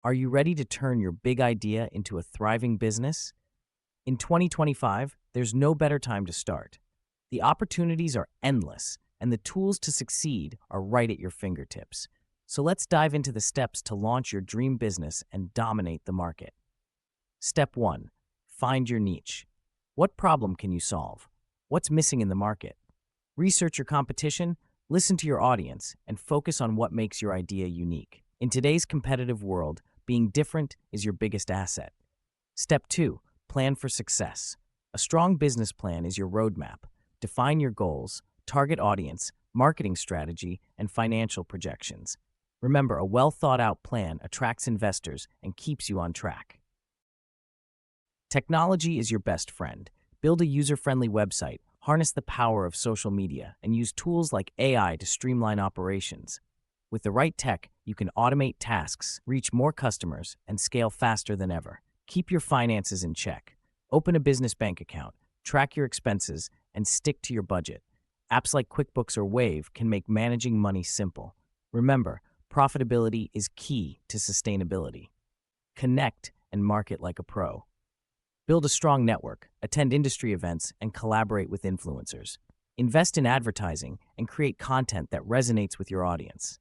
Are you ready to turn your big idea into a thriving business? In 2025, there's no better time to start. The opportunities are endless, and the tools to succeed are right at your fingertips. So let's dive into the steps to launch your dream business and dominate the market. Step 1. Find your niche. What problem can you solve? What's missing in the market? Research your competition, listen to your audience, and focus on what makes your idea unique. In today's competitive world, being different is your biggest asset. Step 2. Plan for success. A strong business plan is your roadmap. Define your goals, target audience, marketing strategy, and financial projections. Remember, a well-thought-out plan attracts investors and keeps you on track. Technology is your best friend. Build a user-friendly website, harness the power of social media, and use tools like AI to streamline operations. With the right tech, you can automate tasks, reach more customers, and scale faster than ever. Keep your finances in check. Open a business bank account, track your expenses, and stick to your budget. Apps like QuickBooks or Wave can make managing money simple. Remember, profitability is key to sustainability. Connect and market like a pro. Build a strong network, attend industry events, and collaborate with influencers. Invest in advertising and create content that resonates with your audience.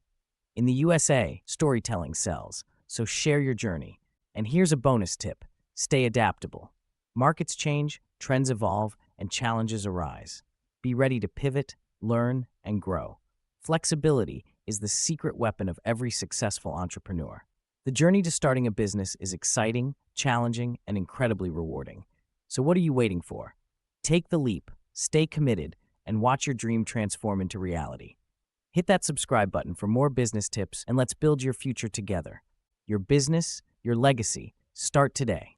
In the USA, storytelling sells, so share your journey. And here's a bonus tip: stay adaptable. Markets change, trends evolve, and challenges arise. Be ready to pivot, learn, and grow. Flexibility is the secret weapon of every successful entrepreneur. The journey to starting a business is exciting, challenging, and incredibly rewarding. So what are you waiting for? Take the leap, stay committed, and watch your dream transform into reality. Hit that subscribe button for more business tips, and let's build your future together. Your business, your legacy. Start today.